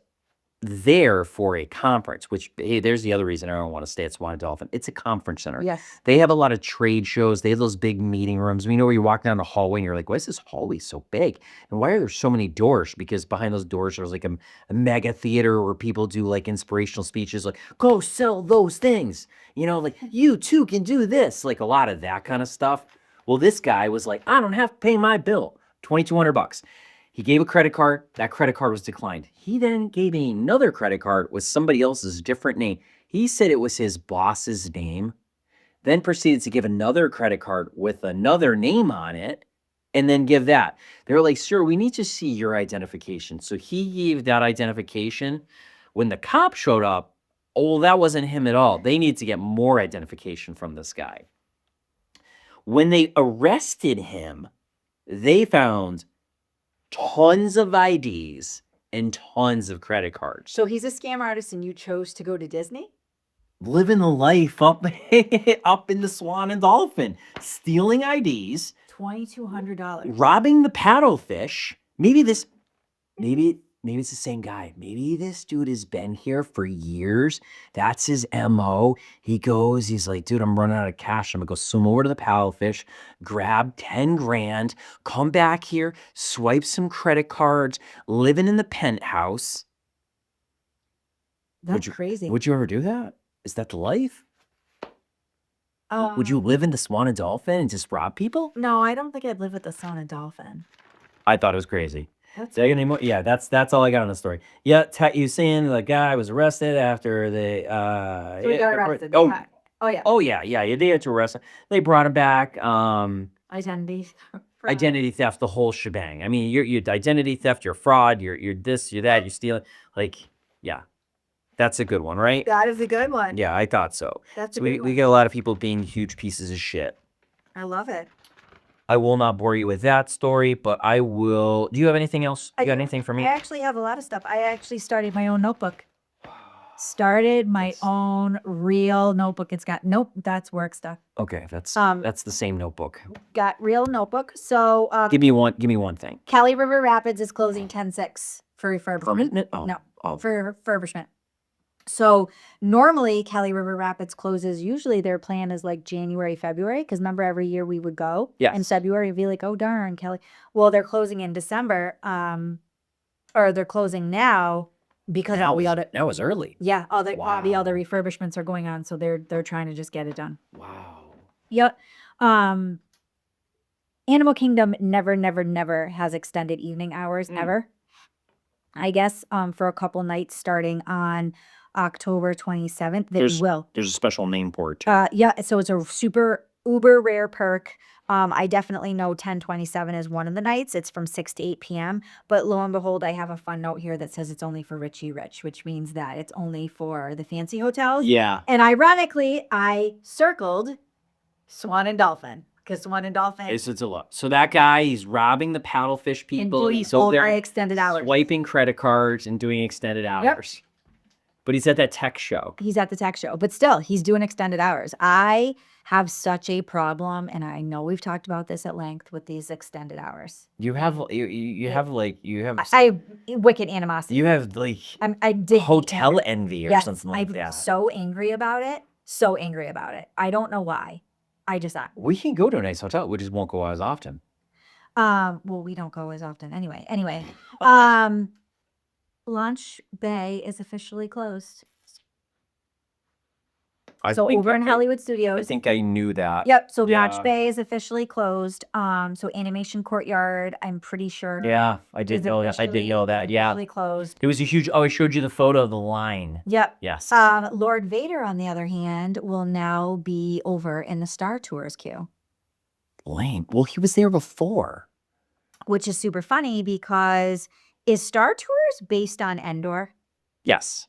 there for a conference, which, hey, there's the other reason I don't want to stay at Swan and Dolphin. It's a conference center. Yes. They have a lot of trade shows. They have those big meeting rooms. You know where you walk down the hallway and you're like, why is this hallway so big? And why are there so many doors? Because behind those doors, there's like a mega theater where people do like inspirational speeches like, go sell those things. You know, like, you too can do this. Like a lot of that kind of stuff. Well, this guy was like, I don't have to pay my bill. $2,200. He gave a credit card. That credit card was declined. He then gave another credit card with somebody else's different name. He said it was his boss's name, then proceeded to give another credit card with another name on it, and then give that. They were like, sir, we need to see your identification. So he gave that identification. When the cop showed up, oh, that wasn't him at all. They needed to get more identification from this guy. When they arrested him, they found tons of IDs and tons of credit cards. So he's a scam artist and you chose to go to Disney? Living the life up, up in the Swan and Dolphin. Stealing IDs. $2,200. Robbing the paddlefish. Maybe it's the same guy. Maybe this dude has been here for years. That's his MO. He's like, dude, I'm running out of cash. I'm gonna go swim over to the paddlefish, grab 10 grand, come back here, swipe some credit cards, living in the penthouse. That's crazy. Would you ever do that? Is that the life? Would you live in the Swan and Dolphin and just rob people? No, I don't think I'd live with the Swan and Dolphin. I thought it was crazy. That's Did I get any more? Yeah, that's all I got on the story. Yeah, you saying the guy was arrested after they So he got arrested. Oh, yeah. oh yeah, they had to arrest him. They brought him back. Identity fraud. Identity theft, the whole shebang. I mean, you're identity theft, you're fraud, you're this, you're that, you're stealing. Like, yeah, that's a good one, right? That is a good one. Yeah, I thought so. That's a So good one. we get a lot of people being huge pieces of shit. I love it. I will not bore you with that story, but I will. Do you have anything else? You got anything for me? I actually have a lot of stuff. I actually started my own notebook. started my That's- own real notebook. It's got that's work stuff. Okay, that's the same notebook. Got real notebook. So Give me one thing. Kelly River Rapids is closing 10/6 for refurbishment. Permanent? Oh, No, oh. for refurbishment. So normally Kelly River Rapids closes. Usually their plan is like January, February. Because remember, every year we would go. In Yes. February, we'd be like, oh darn, Kelly. Well, they're closing in December. Or they're closing now because all the other That was early. yeah, all the other Wow. refurbishments are going on. So they're trying to just get it done. Wow. Yep. Animal Kingdom never has extended evening hours ever. I guess for a couple nights starting on October 27th. That will. There's a special name for it. Yeah, so it's a super uber rare perk. I definitely know 10/27 is one of the nights. It's from 6 to 8 p.m. But lo and behold, I have a fun note here that says it's only for Richie Rich, which means that it's only for the fancy hotels. Yeah. And ironically, I circled Swan and Dolphin because Swan and Dolphin It's a lot. So that guy, he's robbing the paddlefish and people. doing He's over there extended hours. swiping credit cards and doing extended hours. But he's at that tech show. He's at the tech show, but still, he's doing extended hours. I have such a problem, and I know we've talked about this at length with these extended hours. You have I wicked animosity. you have like I did hotel envy or Yes, something like I'm that. so angry about it. So angry about it. I don't know why. I just We can go to a nice hotel. We just won't go as often. well, we don't go as often anyway. Launch Bay is officially closed. So over in Hollywood I Studios. think I knew that. Yep. So Yeah. Launch Bay is officially closed. So Animation Courtyard, I'm pretty sure. Yeah, I did is know that. I did officially- know that. Yeah. officially closed. It was a huge. Oh, I showed you the photo of the line. Yep. Yes. Lord Vader, on the other hand, will now be over in the Star Tours queue, Lame. Well, he was there before. which is super funny because is Star Tours based on Endor? Yes.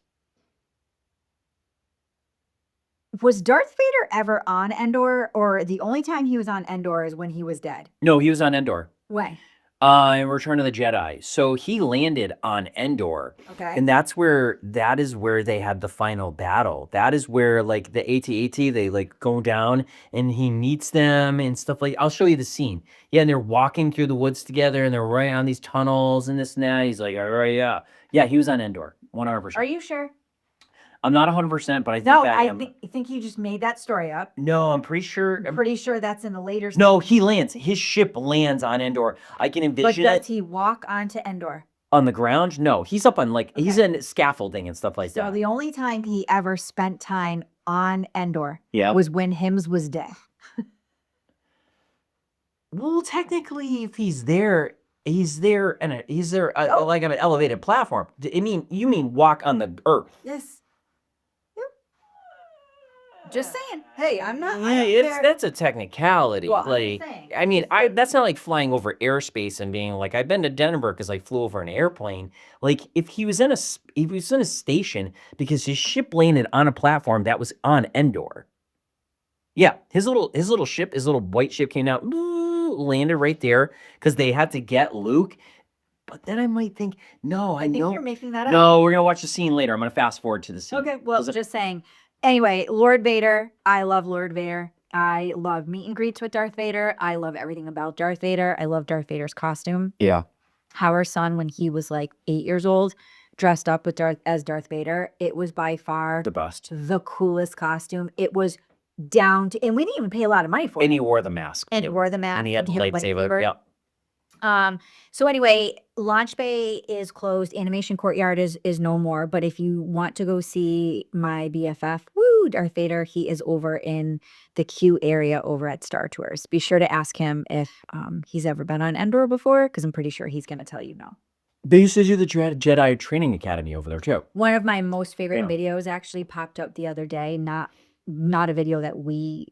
Was Darth Vader ever on Endor, or the only time he was on Endor is when he was dead? No, he was on Endor. When? In Return of the Jedi. So he landed on Endor. Okay. And that is where they had the final battle. That is where like the AT-AT, they like go down and he meets them and stuff like. I'll show you the scene. Yeah, and they're walking through the woods together and they're right on these tunnels and this and that. He's like, all right, yeah. Yeah, he was on Endor. 100%. Are you sure? I'm not 100%, but I think No, that I think you just made that story up. No, I'm pretty sure. I'm pretty sure that's in the later. No, he lands. His ship lands on Endor. I can But envision does it he walk onto Endor? on the ground. No, he's up on like he's Okay. in scaffolding and stuff like So that. the only time he ever spent time on Endor Yeah. was when Hims was dead. Well, technically, if he's there and he's there Oh. like on an elevated platform. You mean walk on the earth? Yes. Just saying. Hey, I'm not. Yeah, that's a technicality. Well, I'm like, just saying. I mean, that's not like flying over airspace and being like, I've been to Denver because I flew over an airplane. Like, if he was in a station because his ship landed on a platform that was on Endor. Yeah, his little ship, his little white ship came out, landed right there because they had to get Luke. But then I might think, no, I think know. you're making that up. No, we're gonna watch the scene later. I'm gonna fast forward to the scene. Okay, well, Does it- just saying. Anyway, Lord Vader. I love Lord Vader. I love meet and greets with Darth Vader. I love everything about Darth Vader. I love Darth Vader's costume. Yeah. How our son, when he was like 8 years old, dressed up with as Darth Vader. It was by far The bust. the coolest costume. It was down to, and we didn't even pay a lot of money for And it. he wore the mask. And too. wore the mask. And he had the and lightsaber. Yeah. So anyway, Launch Bay is closed. Animation Courtyard is no more. But if you want to go see my BFF, Darth Vader, he is over in the queue area over at Star Tours. Be sure to ask him if he's ever been on Endor before, because I'm pretty sure he's going to tell you no. They used to do the Jedi Training Academy over there too. One of my most favorite Yeah. videos actually popped up the other day. Not a video that we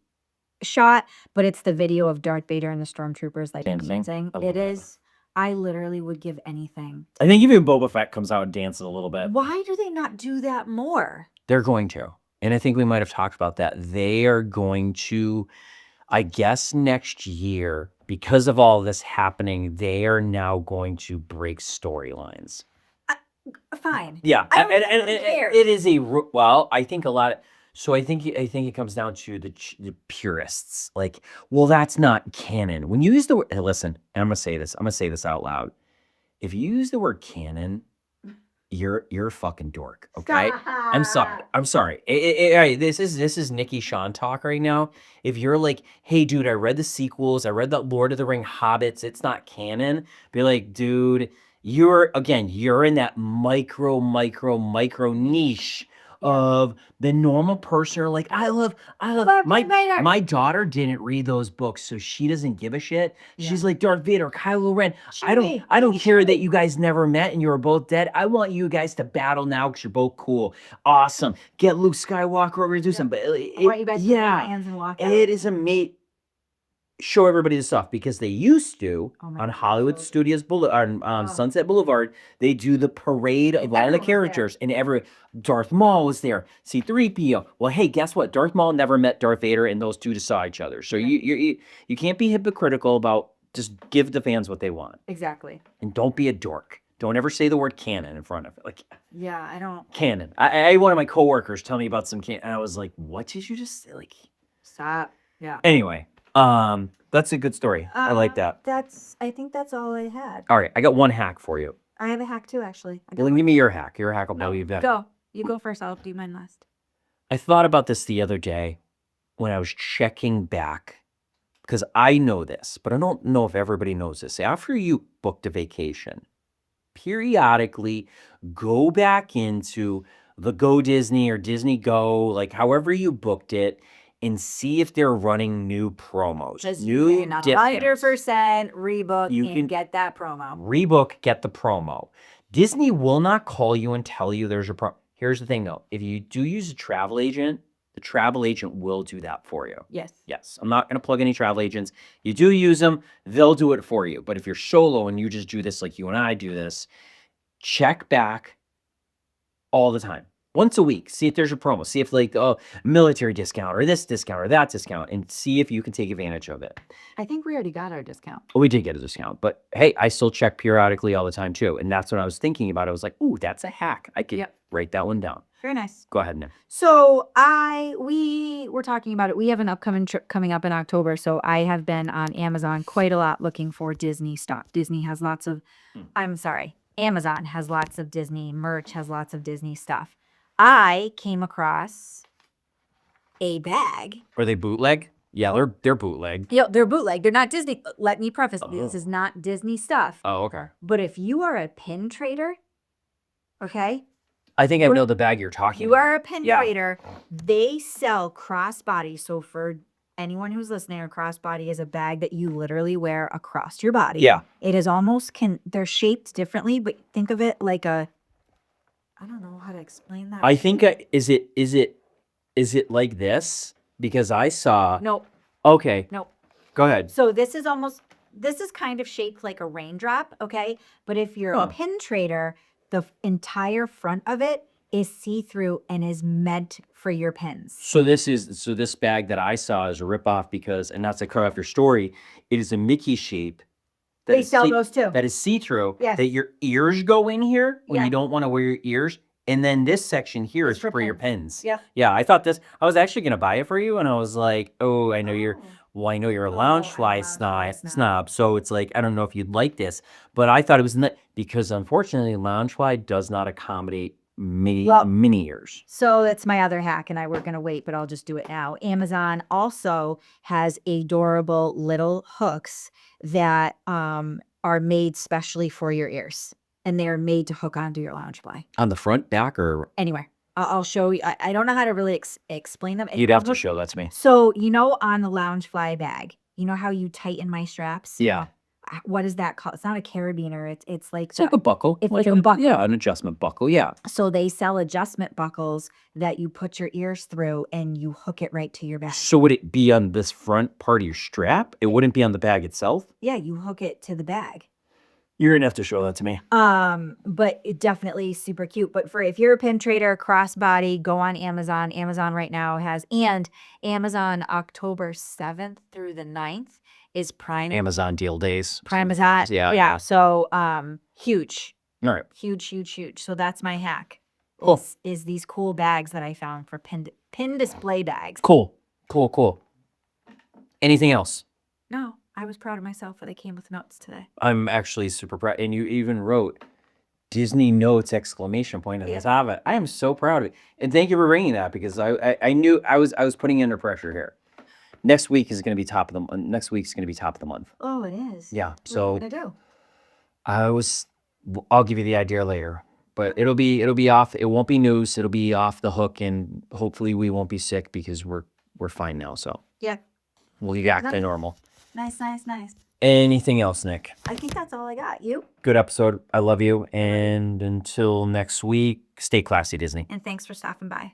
shot, but it's the video of Darth Vader and the stormtroopers like Dancing? dancing. I love It that. is. I literally would give anything. I think even Boba Fett comes out and dances a little bit. Why do they not do that more? They're going to. And I think we might have talked about that. They are going to, I guess next year, because of all this happening, they are now going to break storylines. Fine. Yeah, I don't and even care. it is well, I think a lot of so I think it comes down to the purists. Like, well, that's not canon. When you use the word, listen, and I'm gonna say this out loud. If you use the word canon, you're a fucking dork. Okay, I'm sorry. Stop. I'm sorry. This is Nicky Shawn talk right now. If you're like, hey, dude, I read the sequels, I read the Lord of the Ring Hobbits, it's not canon. Be like, dude, you're in that micro niche Yeah. of the normal person. Are like, I love Love my Vader. my daughter didn't read those books, so she doesn't give a shit. She's Yeah. like Darth Vader, Kylo Ren. I Chewie. don't care that you guys never met and you were both dead. I want you guys to battle now because you're both cool. Awesome. Get Luke Skywalker over to do something. But I want you guys to hold hands and walk out. it is amazing. Show everybody the stuff because they used to Oh my on God, Hollywood so- Studios Boulevard, Sunset Boulevard. They do the parade of all the Everyone was there. characters, and Darth Maul was there. C-3PO. Well, hey, guess what? Darth Maul never met Darth Vader, and those two saw each other. So you can't be hypocritical about just give the fans what they want, Exactly. and don't be a dork. Don't ever say the word canon in front of it. Like Yeah, I don't. canon. I one of my coworkers tell me about some canon, and I was like, "What did you just say?" Like Stop. Yeah. anyway. That's a good story. I like that. I think that's all I had. All right, I got one hack for you. I have a hack too, actually. Well, give me your hack. Your hack will blow you back. Go. You go first. I'll do mine last. I thought about this the other day when I was checking back because I know this, but I don't know if everybody knows this. After you booked a vacation, periodically go back into the Go Disney or Disney Go, like however you booked it, and see if they're running new promos. Just New not discounts. 100% rebook You and can- get that promo. Rebook, get the promo. Disney will not call you and tell you there's a promo. Here's the thing though. If you do use a travel agent, the travel agent will do that for you. Yes. Yes. I'm not going to plug any travel agents. You do use them, they'll do it for you. But if you're solo and you just do this like you and I do this, check back all the time. Once a week, see if there's a promo. See if like military discount or this discount or that discount, and see if you can take advantage of it. I think we already got our discount. Well, we did get a discount, but hey, I still check periodically all the time too. And that's what I was thinking about. I was like, ooh, that's a hack. I could Yep. write that one down. Very nice. Go ahead, Nick. So we were talking about it. We have an upcoming trip coming up in October. So I have been on Amazon quite a lot looking for Disney stuff. Disney has lots of, I'm sorry, Amazon has lots of Disney merch, has lots of Disney stuff. I came across a bag. Are they bootleg? Yeah, they're bootleg. Yeah, they're bootleg. They're not Disney. Let me preface, this Oh. is not Disney stuff. Oh, okay. But if you are a pin trader, okay, I think I know the bag you're talking you about. are a pin Yeah. trader, they sell crossbody. So for anyone who's listening, a crossbody is a bag that you literally wear across your body. Yeah. It is almost they're shaped differently, but think of it like a, I don't know how to explain that. I think is it like this? Because I saw. Nope. Okay. Nope. Go ahead. So this is kind of shaped like a raindrop, okay? But if you're Huh. a pin trader, the entire front of it is see-through and is meant for your pins. So this bag that I saw is a ripoff because, and not to cut off your story, it is a Mickey shape. that They is sell those too. That is see-through. Yes. That your ears go in here when Yeah. you don't want to wear your ears. And then this section here It's is for for your pins. pins. Yeah. Yeah, I thought I was actually gonna buy it for you, and I was like, oh, I know you're a lounge fly snob. So it's like, I don't know if you'd like this, but I thought it was because unfortunately, lounge fly does not accommodate mini ears. So that's my other hack, and I were gonna wait, but I'll just do it now. Amazon also has adorable little hooks that are made specially for your ears, and they are made to hook onto your lounge fly. On the front, back, or Anywhere, I'll show you. I don't know how to really explain them. you'd have to show that to me. So on the lounge fly bag, you know how you tighten my straps? Yeah. What is that called? It's not a carabiner. It's like It's like a buckle. It's like a buckle. Yeah, an adjustment buckle. Yeah. So they sell adjustment buckles that you put your ears through and you hook it right to your bag. So would it be on this front part of your strap? It wouldn't be on the bag itself? Yeah, you hook it to the bag. You're gonna have to show that to me. But it definitely super cute. But if you're a pin trader, crossbody, go on Amazon. Amazon right now and Amazon October 7th through the 9th is Prime. Amazon deal days. Prime is hot. Yeah. Yeah. So huge. All right. Huge, huge, huge. So that's my hack. Cool. Is these cool bags that I found for pin display bags. Cool. Anything else? No, I was proud of myself that I came with notes today. I'm actually super proud. And you even wrote Disney Notes exclamation point at the top of it. I am so proud of it. And thank you for bringing that, because I knew I was putting you under pressure here. Next week is going to be top of the next week's going to be top of the month. Oh, it is. Yeah. What So am I gonna do? I'll give you the idea later, but it'll be off. It won't be news. It'll be off the hook, and hopefully we won't be sick because we're fine now. So Yeah. we'll get back to normal. Nice. Anything else, Nick? I think that's all I got. You? Good episode. I love you. And until next week, stay classy, Disney. And thanks for stopping by.